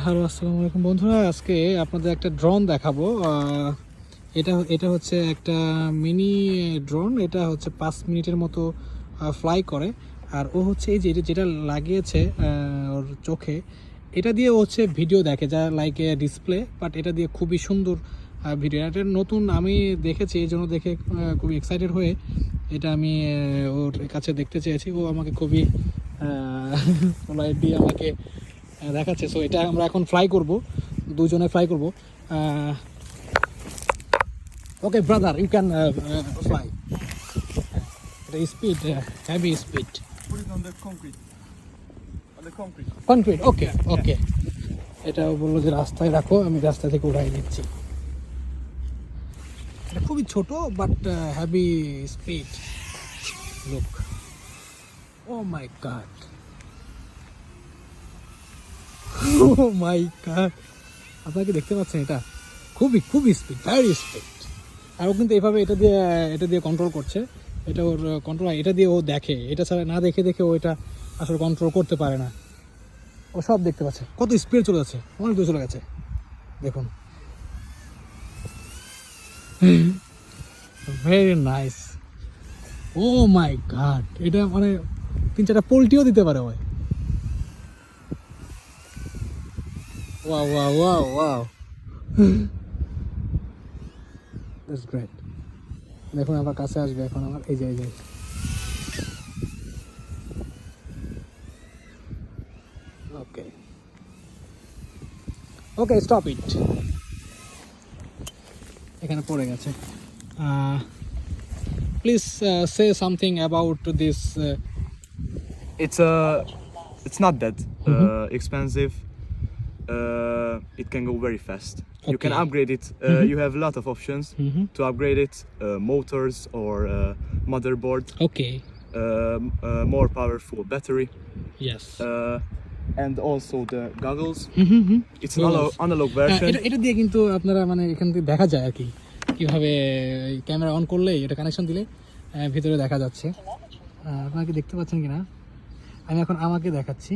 Hello, আসসালামু আলাইকুম বন্ধুরা। আজকে আপনাদের একটা ড্রোন দেখাবো। এটা হচ্ছে একটা মিনি ড্রোন। এটা হচ্ছে 5 মিনিটের মতো ফ্লাই করে। আর ও হচ্ছে এই যে যেটা লাগিয়েছে ওর চোখে, এটা দিয়ে ও হচ্ছে ভিডিও দেখে, যা লাইক ডিসপ্লে। বাট এটা দিয়ে খুবই সুন্দর ভিডিও। এটা নতুন আমি দেখেছি, এই জন্য দেখে খুবই এক্সাইটেড হয়ে এটা আমি ওর কাছে দেখতে চেয়েছি। ও আমাকে খুবই লাইট দিয়ে আমাকে দেখাচ্ছে। সো এটা আমরা এখন ফ্লাই করব, দুজনে ফ্লাই করব। Okay brother, you can fly. এটা speed, heavy speed. Put it on the concrete. On the concrete. Concrete, okay okay. এটা বললো যে রাস্তায় রাখো, আমি রাস্তা থেকে উঠাই দিচ্ছি। এটা খুবই ছোট but heavy speed. Look, oh my god, oh my god. আপনারা কি দেখতে পাচ্ছেন? এটা খুবই খুবই স্পিড, ভ্যারি স্পিড। আর ও কিন্তু এইভাবে এটা দিয়ে কন্ট্রোল করছে। এটা ওর কন্ট্রোল, এটা দিয়ে ও দেখে। এটা ছাড়া না দেখে ও এটা আসলে কন্ট্রোল করতে পারে না। ও সব দেখতে পাচ্ছে, কত স্পিড চলে যাচ্ছে, অনেক দূরে চলে গেছে। দেখুন, very nice. O my god, এটা মানে 3-4টা পোল্টিও দিতে পারে ওই। Wow wow wow wow, that's great. দেখুন আবার কাছে আসবে এখন আমার, এই যে ওকে ওকে, স্টপ ইট। এখানে পড়ে গেছে। Please say something about this. It's not that expensive. It can go very fast. You can Okay. upgrade it. You have a lot of options to upgrade it. Motors or motherboard. Okay, More powerful battery. Yes. And also the goggles. It's an Goggles. analog version. এটা দিয়ে কিন্তু আপনারা মানে এখান থেকে দেখা যায় আর কি, কীভাবে ক্যামেরা অন করলে, এটা কানেকশন দিলে ভিতরে দেখা যাচ্ছে। আপনারা কি দেখতে পাচ্ছেন কিনা? আমি এখন আমাকে দেখাচ্ছি।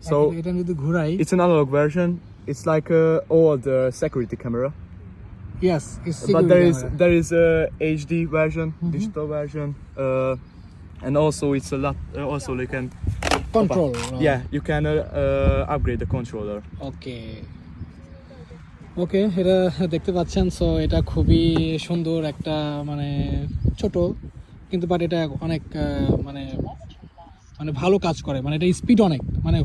So এটা আমি যদি ঘুরাই, it's an analog version. It's like old security camera. Yes, But there is a HD version, digital version, and also it's a lot. Also, you can control. yeah, you can upgrade the controller. Okay okay, এটা দেখতে পাচ্ছেন। So এটা খুবই সুন্দর একটা, মানে ছোট কিন্তু বাট এটা অনেক মানে ভালো কাজ করে। মানে এটা স্পিড অনেক, মানে